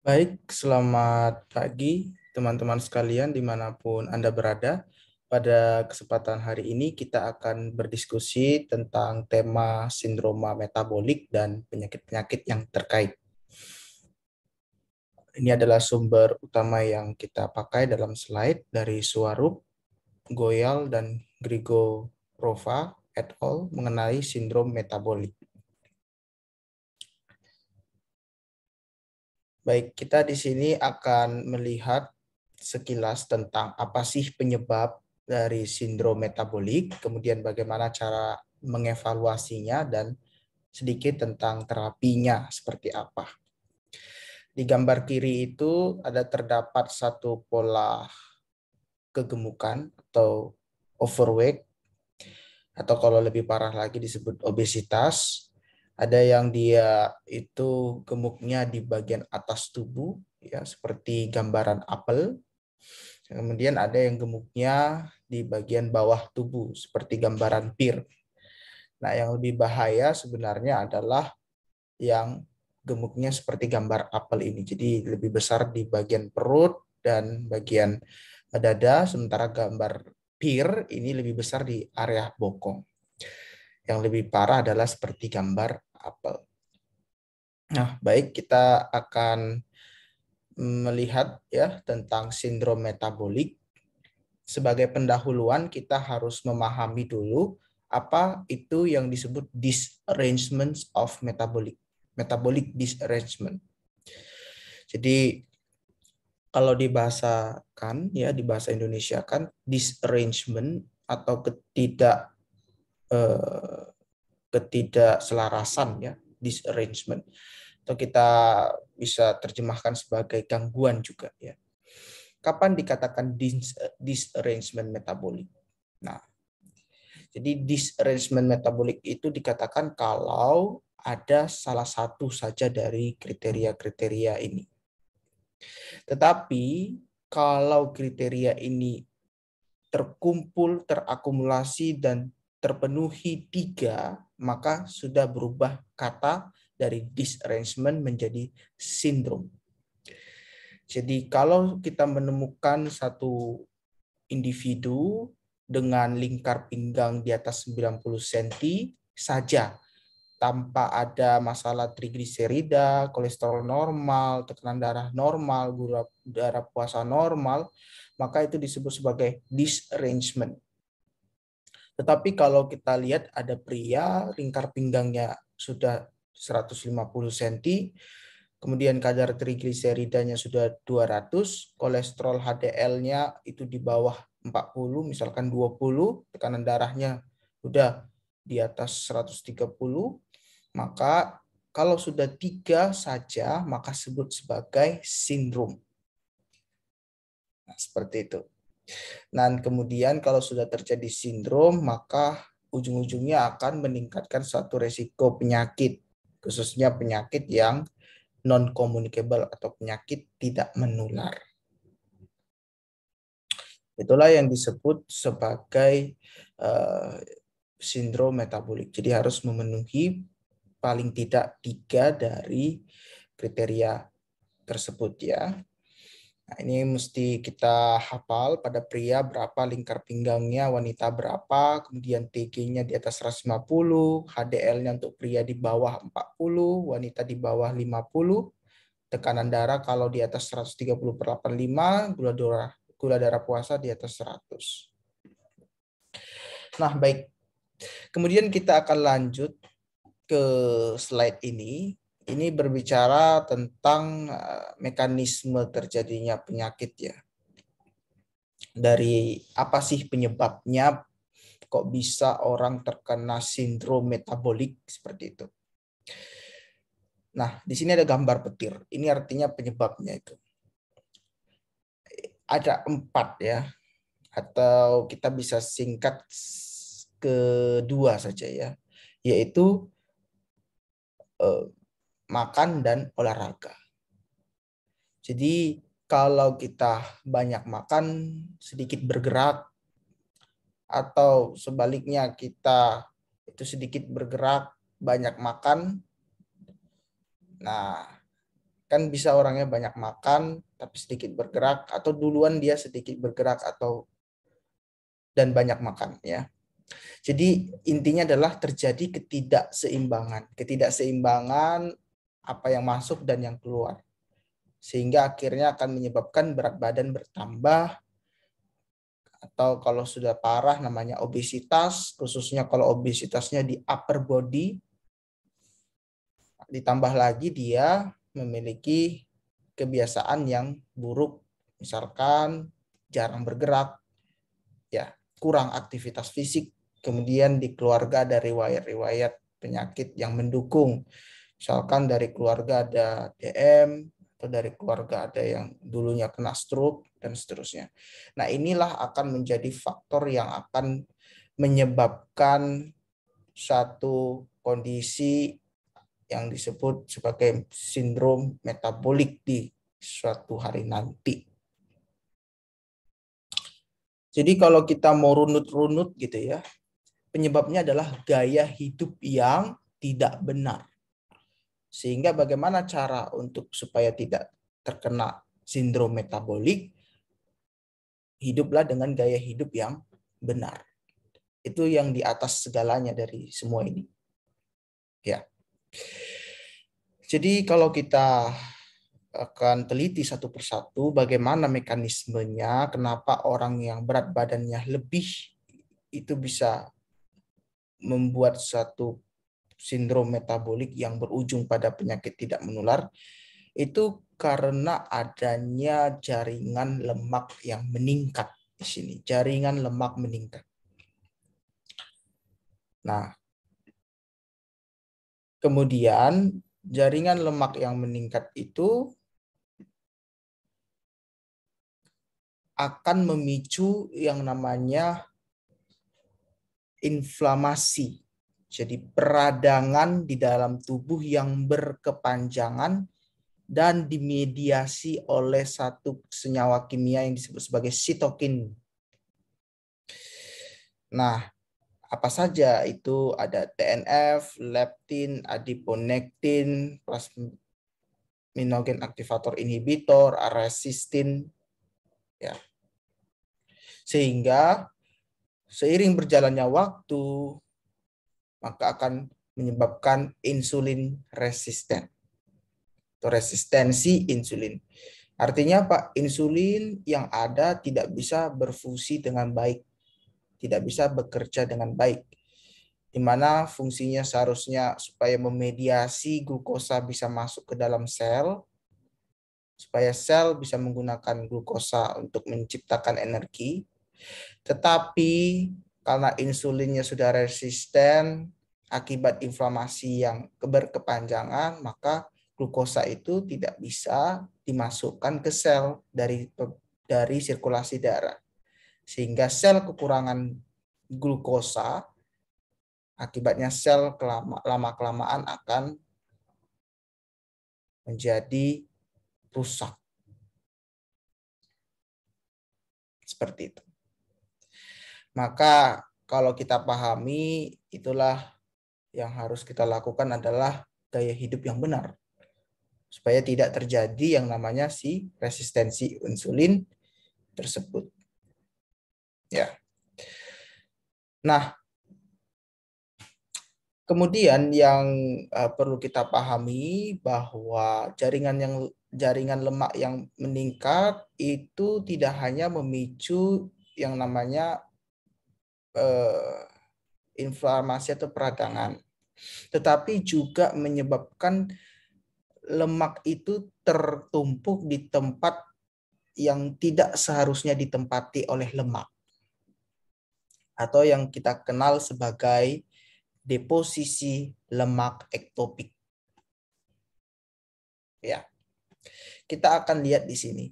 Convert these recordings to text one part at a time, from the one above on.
Baik, selamat pagi teman-teman sekalian dimanapun Anda berada. Pada kesempatan hari ini kita akan berdiskusi tentang tema sindroma metabolik dan penyakit-penyakit yang terkait. Ini adalah sumber utama yang kita pakai dalam slide dari Swarup, Goyal, dan Grigorova et al. Mengenai sindrom metabolik. Baik, kita di sini akan melihat sekilas tentang apa sih penyebab dari sindrom metabolik, kemudian bagaimana cara mengevaluasinya, dan sedikit tentang terapinya seperti apa. Di gambar kiri itu terdapat satu pola kegemukan atau overweight, atau kalau lebih parah lagi disebut obesitas. Ada yang dia itu gemuknya di bagian atas tubuh, ya seperti gambaran apel. Kemudian ada yang gemuknya di bagian bawah tubuh, seperti gambaran pir. Nah, yang lebih bahaya sebenarnya adalah yang gemuknya seperti gambar apel ini. Jadi lebih besar di bagian perut dan bagian dada, sementara gambar pir ini lebih besar di area bokong. Yang lebih parah adalah seperti gambar apel. Nah, baik, kita akan melihat ya tentang sindrom metabolik. Sebagai pendahuluan kita harus memahami dulu apa itu yang disebut disarrangement of metabolic disarrangement. Jadi kalau dibahasakan ya di bahasa Indonesia kan disarrangement atau eh, ketidakselarasan ya, disarrangement, atau kita bisa terjemahkan sebagai gangguan juga ya. Kapan dikatakan disarrangement metabolik? Nah, jadi disarrangement metabolik itu dikatakan kalau ada salah satu saja dari kriteria-kriteria ini. Tetapi kalau kriteria ini terkumpul, terakumulasi, dan terpenuhi 3, maka sudah berubah kata dari disarrangement menjadi sindrom. Jadi kalau kita menemukan satu individu dengan lingkar pinggang di atas 90 cm saja, tanpa ada masalah trigliserida, kolesterol normal, tekanan darah normal, gula darah puasa normal, maka itu disebut sebagai disarrangement. Tetapi kalau kita lihat ada pria lingkar pinggangnya sudah 150 cm, kemudian kadar trigliseridanya sudah 200, kolesterol HDL-nya itu di bawah 40, misalkan 20, tekanan darahnya sudah di atas 130, maka kalau sudah 3 saja, maka sebut sebagai sindrom. Nah, seperti itu. Dan kemudian kalau sudah terjadi sindrom, maka ujung-ujungnya akan meningkatkan suatu resiko penyakit, khususnya penyakit yang non-communicable atau penyakit tidak menular. Itulah yang disebut sebagai sindrom metabolik. Jadi harus memenuhi paling tidak 3 dari kriteria tersebut ya. Nah, ini mesti kita hafal, pada pria berapa lingkar pinggangnya, wanita berapa, kemudian TG-nya di atas 150, HDL-nya untuk pria di bawah 40, wanita di bawah 50, tekanan darah kalau di atas 130/85, gula darah puasa di atas 100. Nah, baik. Kemudian kita akan lanjut ke slide ini. Ini berbicara tentang mekanisme terjadinya penyakit ya. Dari apa sih penyebabnya, kok bisa orang terkena sindrom metabolik seperti itu. Nah, di sini ada gambar petir. Ini artinya penyebabnya itu. Ada 4 ya, atau kita bisa singkat kedua saja ya, yaitu makan dan olahraga. Jadi kalau kita banyak makan, sedikit bergerak, atau sebaliknya kita itu sedikit bergerak, banyak makan, nah Kan bisa orangnya banyak makan tapi sedikit bergerak, atau duluan dia sedikit bergerak atau dan banyak makan ya. Jadi intinya adalah terjadi ketidakseimbangan. Ketidakseimbangan apa yang masuk dan yang keluar. Sehingga akhirnya akan menyebabkan berat badan bertambah, atau kalau sudah parah namanya obesitas, khususnya kalau obesitasnya di upper body, ditambah lagi dia memiliki kebiasaan yang buruk, misalkan jarang bergerak, ya, kurang aktivitas fisik, kemudian di keluarga ada riwayat-riwayat penyakit yang mendukung, misalkan dari keluarga ada DM, atau dari keluarga ada yang dulunya kena stroke, dan seterusnya. Nah, inilah akan menjadi faktor yang akan menyebabkan satu kondisi yang disebut sebagai sindrom metabolik di suatu hari nanti. Jadi kalau kita mau runut-runut gitu ya, penyebabnya adalah gaya hidup yang tidak benar. Sehingga bagaimana cara untuk supaya tidak terkena sindrom metabolik? Hiduplah dengan gaya hidup yang benar. Itu yang di atas segalanya dari semua ini. Ya. Jadi kalau kita akan teliti satu persatu bagaimana mekanismenya, kenapa orang yang berat badannya lebih itu bisa membuat satu sindrom metabolik yang berujung pada penyakit tidak menular, itu karena adanya jaringan lemak yang meningkat di sini. Jaringan lemak meningkat. Nah, kemudian jaringan lemak yang meningkat itu akan memicu yang namanya inflamasi. Jadi peradangan di dalam tubuh yang berkepanjangan dan dimediasi oleh satu senyawa kimia yang disebut sebagai sitokin. Nah, apa saja itu? Ada TNF, leptin, adiponektin, plasminogen aktivator inhibitor, resistin, ya. Sehingga seiring berjalannya waktu, maka akan menyebabkan insulin resisten atau resistensi insulin. Artinya apa? Insulin yang ada tidak bisa berfungsi dengan baik, tidak bisa bekerja dengan baik, di mana fungsinya seharusnya supaya memediasi glukosa bisa masuk ke dalam sel, supaya sel bisa menggunakan glukosa untuk menciptakan energi. Tetapi karena insulinnya sudah resisten akibat inflamasi yang berkepanjangan, maka glukosa itu tidak bisa dimasukkan ke sel dari sirkulasi darah. Sehingga sel kekurangan glukosa, akibatnya sel lama-kelamaan akan menjadi rusak. Seperti itu. Maka kalau kita pahami, itulah yang harus kita lakukan adalah gaya hidup yang benar. Supaya tidak terjadi yang namanya si resistensi insulin tersebut. Ya. Nah, kemudian yang perlu kita pahami bahwa jaringan lemak yang meningkat itu tidak hanya memicu yang namanya inflamasi atau peradangan, tetapi juga menyebabkan lemak itu tertumpuk di tempat yang tidak seharusnya ditempati oleh lemak, atau yang kita kenal sebagai deposisi lemak ektopik. Ya, kita akan lihat di sini.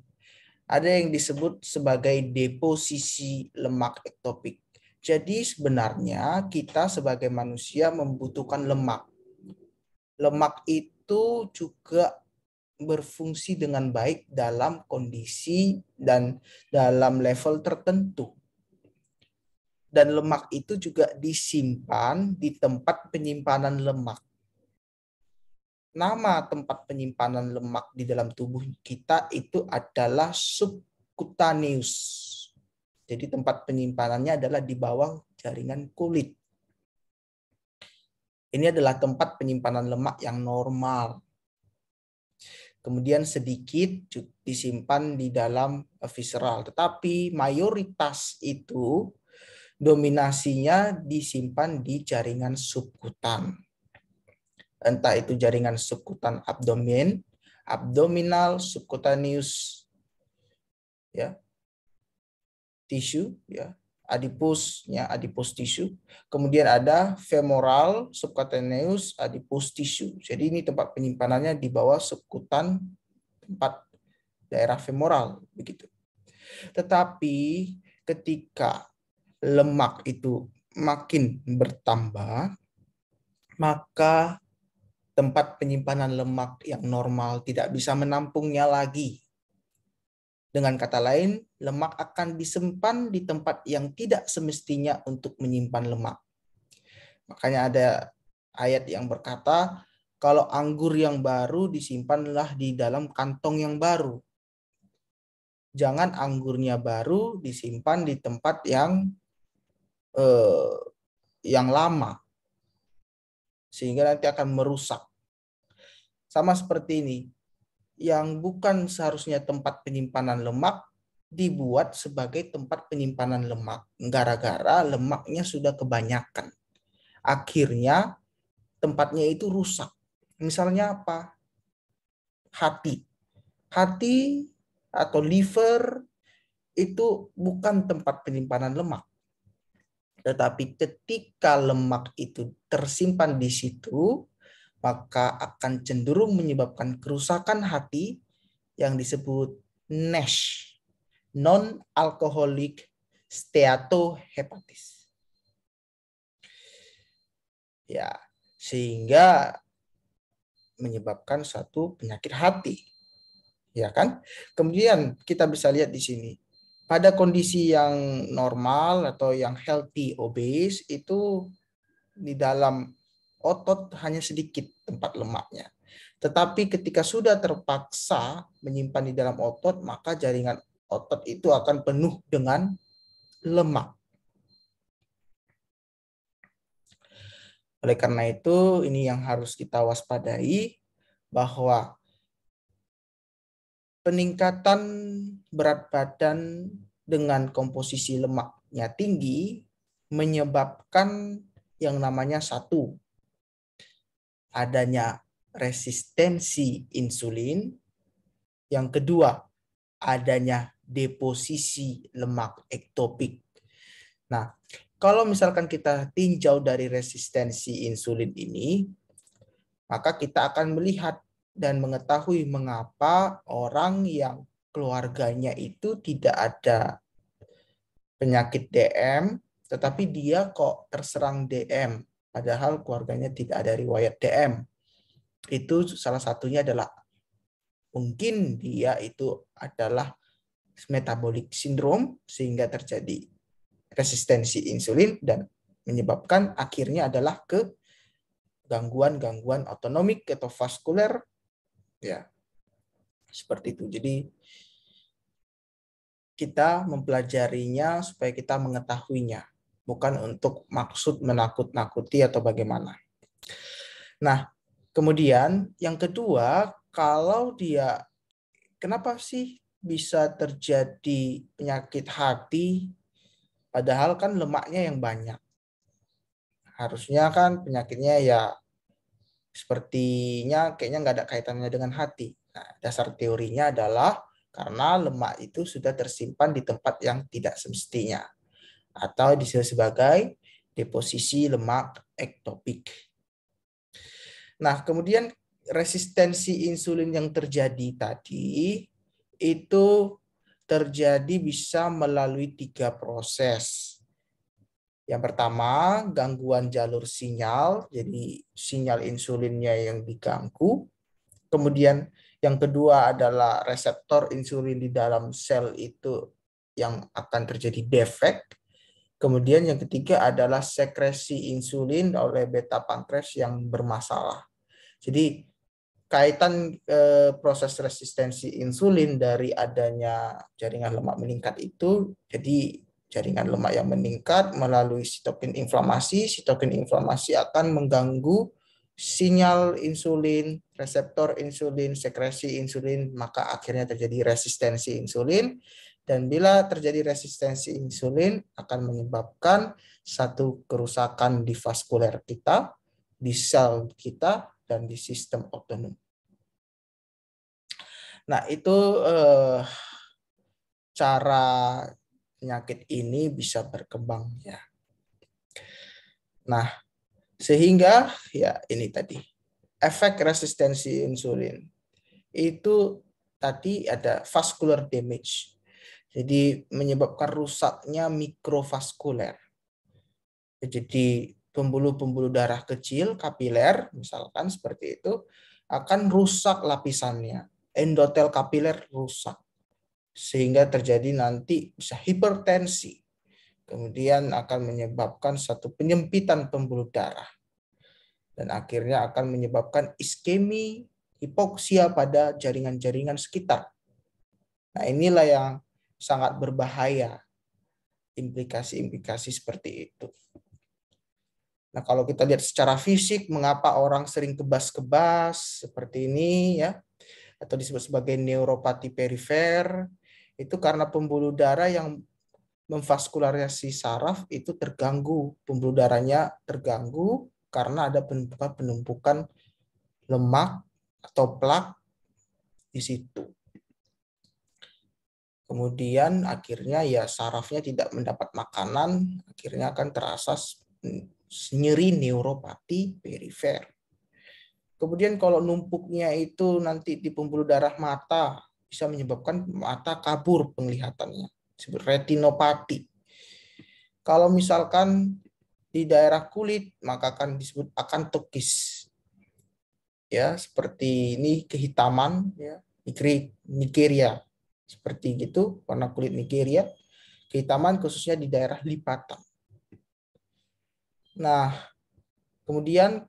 Ada yang disebut sebagai deposisi lemak ektopik. Jadi sebenarnya kita sebagai manusia membutuhkan lemak. Lemak itu juga berfungsi dengan baik dalam kondisi dan dalam level tertentu. Dan lemak itu juga disimpan di tempat penyimpanan lemak. nama tempat penyimpanan lemak di dalam tubuh kita itu adalah subcutaneous. Jadi tempat penyimpanannya adalah di bawah jaringan kulit. Ini adalah tempat penyimpanan lemak yang normal. Kemudian sedikit disimpan di dalam visceral. Tetapi mayoritas itu dominasinya disimpan di jaringan subkutan. Entah itu jaringan subkutan abdomen, abdominal, subcutaneous, ya, tisu, ya, adipusnya, adipose tissue. Kemudian ada femoral, subcutaneous, adipose tissue. Jadi ini tempat penyimpanannya di bawah subkutan, tempat daerah femoral, begitu. Tetapi ketika lemak itu makin bertambah, maka tempat penyimpanan lemak yang normal tidak bisa menampungnya lagi. Dengan kata lain, lemak akan disimpan di tempat yang tidak semestinya untuk menyimpan lemak. Makanya ada ayat yang berkata, kalau anggur yang baru disimpanlah di dalam kantong yang baru. Jangan anggurnya baru disimpan di tempat yang lama, sehingga nanti akan merusak. Sama seperti ini, yang bukan seharusnya tempat penyimpanan lemak dibuat sebagai tempat penyimpanan lemak. Gara-gara lemaknya sudah kebanyakan. Akhirnya tempatnya itu rusak. Misalnya apa? Hati. Hati atau liver itu bukan tempat penyimpanan lemak. Tetapi ketika lemak itu tersimpan di situ, maka akan cenderung menyebabkan kerusakan hati yang disebut NASH, non-alcoholic steatohepatitis. Ya, sehingga menyebabkan suatu penyakit hati. Ya kan? Kemudian kita bisa lihat di sini. Pada kondisi yang normal atau yang healthy obese itu di dalam otot hanya sedikit tempat lemaknya. Tetapi ketika sudah terpaksa menyimpan di dalam otot, maka jaringan otot itu akan penuh dengan lemak. Oleh karena itu, ini yang harus kita waspadai, bahwa peningkatan berat badan dengan komposisi lemaknya tinggi menyebabkan yang namanya satu, adanya resistensi insulin. Yang kedua, adanya deposisi lemak ektopik. Nah, kalau misalkan kita tinjau dari resistensi insulin ini, maka kita akan melihat dan mengetahui mengapa orang yang keluarganya itu tidak ada penyakit DM, tetapi dia kok terserang DM, padahal keluarganya tidak ada riwayat DM. Itu salah satunya adalah mungkin dia itu adalah metabolic syndrome, sehingga terjadi resistensi insulin dan menyebabkan akhirnya adalah ke gangguan-gangguan otonomik atau vaskuler, ya seperti itu. Jadi kita mempelajarinya supaya kita mengetahuinya, bukan untuk maksud menakut-nakuti atau bagaimana. Nah, kemudian yang kedua, kalau dia, kenapa sih bisa terjadi penyakit hati padahal kan lemaknya yang banyak? Harusnya kan penyakitnya ya sepertinya kayaknya nggak ada kaitannya dengan hati. Nah, dasar teorinya adalah karena lemak itu sudah tersimpan di tempat yang tidak semestinya, atau disebut sebagai deposisi lemak ektopik. Nah, kemudian resistensi insulin yang terjadi tadi itu terjadi bisa melalui 3 proses. Yang pertama, gangguan jalur sinyal, jadi sinyal insulinnya yang diganggu. Kemudian yang kedua adalah reseptor insulin di dalam sel itu yang akan terjadi defek. Kemudian yang ketiga adalah sekresi insulin oleh beta pankreas yang bermasalah. Jadi kaitan proses resistensi insulin dari adanya jaringan lemak meningkat itu, jadi jaringan lemak yang meningkat melalui sitokin inflamasi akan mengganggu sinyal insulin, reseptor insulin, sekresi insulin, maka akhirnya terjadi resistensi insulin. Dan bila terjadi resistensi insulin akan menyebabkan satu kerusakan di vaskuler kita, di sel kita, dan di sistem otonom. Nah, itu cara penyakit ini bisa berkembang ya. Nah, sehingga ya ini tadi efek resistensi insulin itu tadi ada vascular damage. Jadi menyebabkan rusaknya mikrovaskuler. Jadi pembuluh-pembuluh darah kecil, kapiler, misalkan seperti itu, akan rusak lapisannya. Endotel kapiler rusak. Sehingga terjadi nanti bisa hipertensi. Kemudian akan menyebabkan satu penyempitan pembuluh darah. Dan akhirnya akan menyebabkan iskemi, hipoksia pada jaringan-jaringan sekitar. Nah, inilah yang sangat berbahaya. Implikasi-implikasi seperti itu. Nah, kalau kita lihat secara fisik, mengapa orang sering kebas-kebas seperti ini ya, atau disebut sebagai neuropati perifer, itu karena pembuluh darah yang memvaskularisasi saraf itu terganggu, pembuluh darahnya terganggu karena ada penumpukan lemak atau plak di situ. Kemudian akhirnya ya sarafnya tidak mendapat makanan, akhirnya akan terasa nyeri neuropati perifer. Kemudian kalau numpuknya itu nanti di pembuluh darah mata, bisa menyebabkan mata kabur penglihatannya, disebut retinopati. Kalau misalkan di daerah kulit, maka akan disebut akantokis. Ya, seperti ini kehitaman ya, Nigeria. Seperti gitu, warna kulit Nigeria. Kehitaman khususnya di daerah lipatan. Nah, kemudian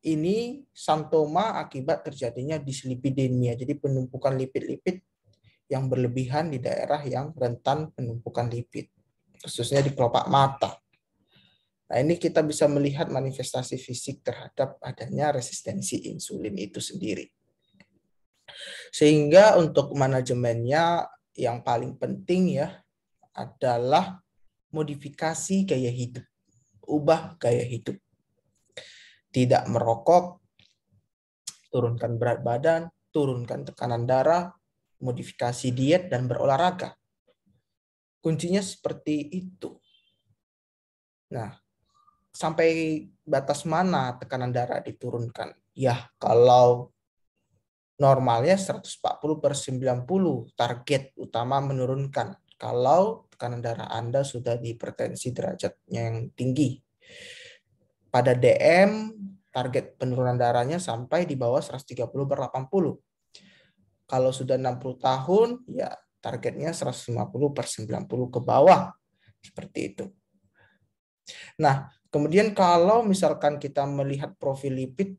ini santoma akibat terjadinya dislipidemia. Jadi penumpukan lipid-lipid yang berlebihan di daerah yang rentan penumpukan lipid, khususnya di kelopak mata. Nah, ini kita bisa melihat manifestasi fisik terhadap adanya resistensi insulin itu sendiri. Sehingga untuk manajemennya yang paling penting ya adalah modifikasi gaya hidup. Ubah gaya hidup. Tidak merokok, turunkan berat badan, turunkan tekanan darah, modifikasi diet, dan berolahraga. Kuncinya seperti itu. Nah, sampai batas mana tekanan darah diturunkan? Ya, kalau normalnya 140/90, target utama menurunkan. Kalau tekanan darah Anda sudah di hipertensi derajatnya yang tinggi. Pada DM, target penurunan darahnya sampai di bawah 130/80. Kalau sudah 60 tahun, ya targetnya 150/90 ke bawah. Seperti itu. Nah, kemudian kalau misalkan kita melihat profil lipid,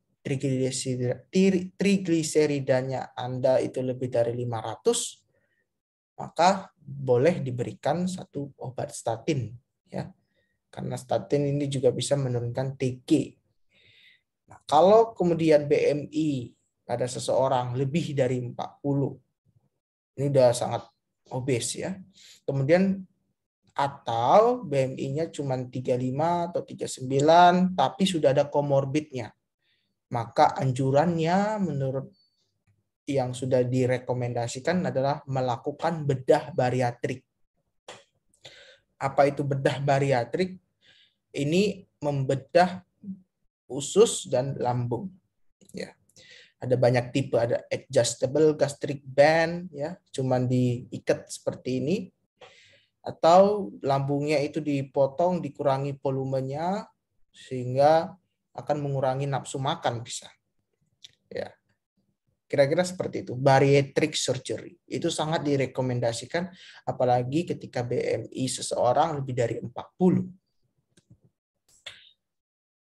trigliseridanya Anda itu lebih dari 500, maka boleh diberikan satu obat statin. Ya. Karena statin ini juga bisa menurunkan TG. Nah, kalau kemudian BMI pada seseorang lebih dari 40, ini udah sangat obes ya. Kemudian atau BMI-nya cuma 35 atau 39, tapi sudah ada komorbidnya. Maka anjurannya menurut yang sudah direkomendasikan adalah melakukan bedah bariatrik. Apa itu bedah bariatrik? Ini membedah usus dan lambung. Ya. Ada banyak tipe, ada adjustable gastric band, ya, cuman diikat seperti ini, atau lambungnya itu dipotong, dikurangi volumenya sehingga akan mengurangi nafsu makan bisa. Ya. Kira-kira seperti itu. Bariatric surgery itu sangat direkomendasikan apalagi ketika BMI seseorang lebih dari 40.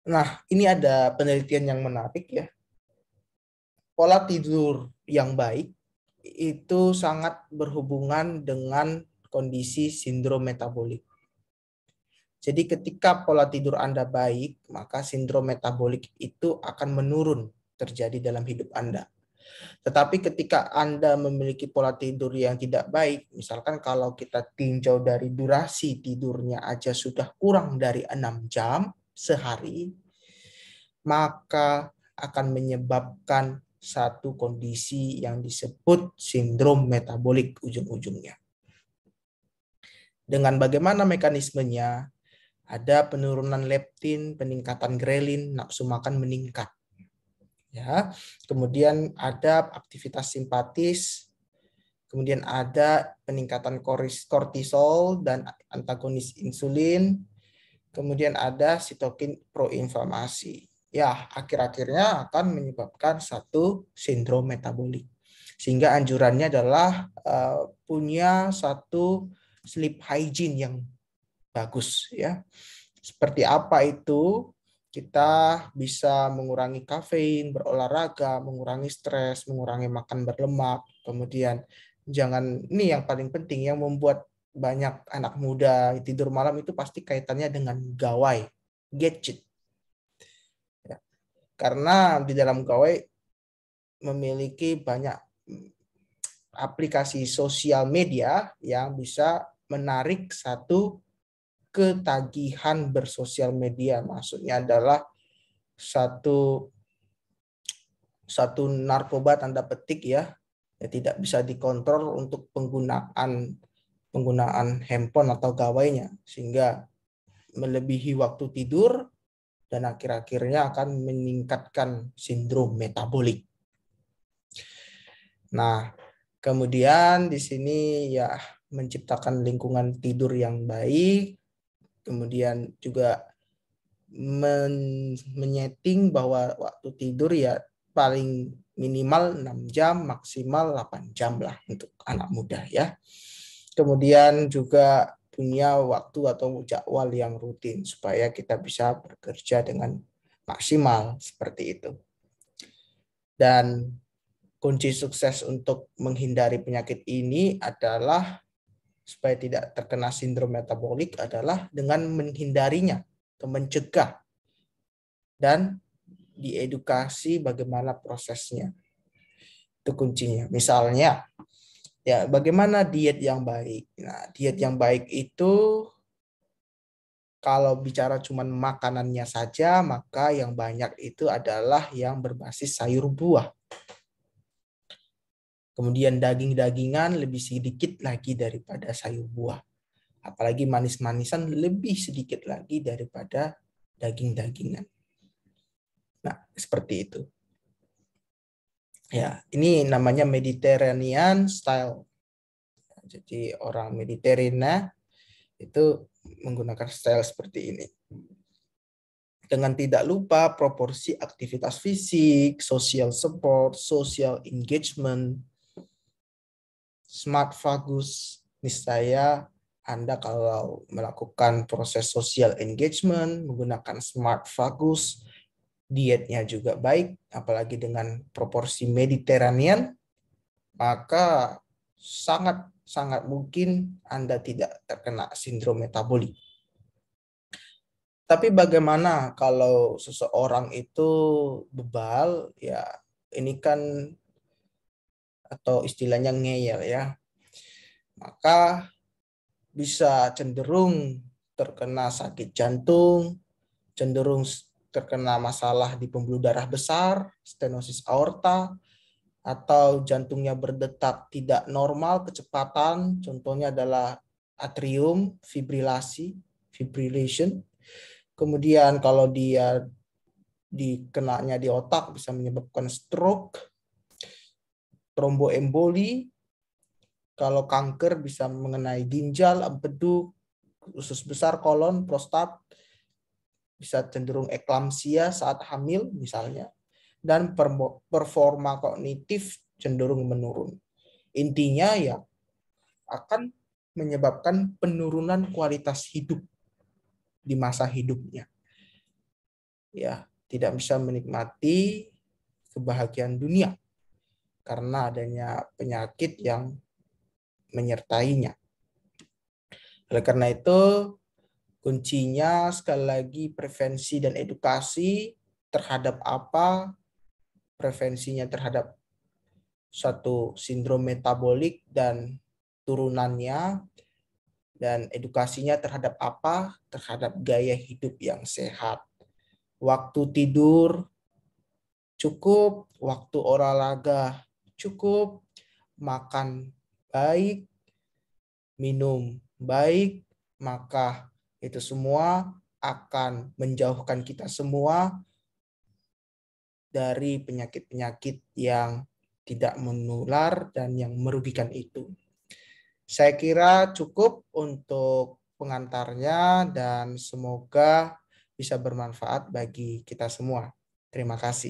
Nah, ini ada penelitian yang menarik ya. pola tidur yang baik itu sangat berhubungan dengan kondisi sindrom metabolik. Jadi ketika pola tidur Anda baik, maka sindrom metabolik itu akan menurun terjadi dalam hidup Anda. Tetapi ketika Anda memiliki pola tidur yang tidak baik, misalkan kalau kita tinjau dari durasi tidurnya aja sudah kurang dari 6 jam sehari, maka akan menyebabkan satu kondisi yang disebut sindrom metabolik ujung-ujungnya. Dengan bagaimana mekanismenya? Ada penurunan leptin, peningkatan grelin, nafsu makan meningkat. Ya, kemudian ada aktivitas simpatis, kemudian ada peningkatan kortisol dan antagonis insulin, kemudian ada sitokin proinflamasi. Ya, akhir-akhirnya akan menyebabkan satu sindrom metabolik. Sehingga anjurannya adalah punya satu sleep hygiene yang bagus ya. Seperti apa itu? Kita bisa mengurangi kafein, berolahraga, mengurangi stres, mengurangi makan berlemak. Kemudian jangan, ini yang paling penting yang membuat banyak anak muda tidur malam itu pasti kaitannya dengan gawai, gadget. Ya. Karena di dalam gawai memiliki banyak aplikasi sosial media yang bisa menarik satu ketagihan bersosial media. Maksudnya adalah satu narkoba tanda petik ya, tidak bisa dikontrol untuk penggunaan handphone atau gawainya, sehingga melebihi waktu tidur dan akhir-akhirnya akan meningkatkan sindrom metabolik. Nah, kemudian di sini ya menciptakan lingkungan tidur yang baik, kemudian juga menyeting bahwa waktu tidur ya paling minimal 6 jam, maksimal 8 jam lah untuk anak muda ya. Kemudian juga punya waktu atau jadwal yang rutin supaya kita bisa bekerja dengan maksimal seperti itu. Dan kunci sukses untuk menghindari penyakit ini adalah supaya tidak terkena sindrom metabolik adalah dengan menghindarinya, atau mencegah dan diedukasi bagaimana prosesnya. Itu kuncinya. Misalnya, ya bagaimana diet yang baik. Nah, diet yang baik itu kalau bicara cuman makanannya saja, maka yang banyak itu adalah yang berbasis sayur buah. Kemudian daging-dagingan lebih sedikit lagi daripada sayur buah. Apalagi manis-manisan lebih sedikit lagi daripada daging-dagingan. Nah, seperti itu. Ya, ini namanya Mediterranean style. Jadi orang Mediterania itu menggunakan style seperti ini. Dengan tidak lupa proporsi aktivitas fisik, social support, social engagement, smart vagus. Misalnya Anda kalau melakukan proses social engagement menggunakan smart vagus, dietnya juga baik, apalagi dengan proporsi Mediterranean, maka sangat mungkin Anda tidak terkena sindrom metabolik. Tapi bagaimana kalau seseorang itu bebal, ya ini kan atau istilahnya ngeyel ya, maka bisa cenderung terkena sakit jantung, cenderung terkena masalah di pembuluh darah besar, stenosis aorta, atau jantungnya berdetak tidak normal kecepatan, contohnya adalah atrium fibrillation. Kemudian kalau dia dikenanya di otak bisa menyebabkan stroke, tromboemboli. Kalau kanker bisa mengenai ginjal, empedu, usus besar, kolon, prostat, bisa cenderung eklamsia saat hamil misalnya, dan performa kognitif cenderung menurun. Intinya ya akan menyebabkan penurunan kualitas hidup di masa hidupnya. Ya, tidak bisa menikmati kebahagiaan dunia karena adanya penyakit yang menyertainya. Oleh karena itu, kuncinya sekali lagi prevensi dan edukasi terhadap apa? Prevensinya terhadap suatu sindrom metabolik dan turunannya, dan edukasinya terhadap apa? Terhadap gaya hidup yang sehat. Waktu tidur cukup, waktu olahraga cukup, makan baik, minum baik, maka itu semua akan menjauhkan kita semua dari penyakit-penyakit yang tidak menular dan yang merugikan itu. Saya kira cukup untuk pengantarnya dan semoga bisa bermanfaat bagi kita semua. Terima kasih.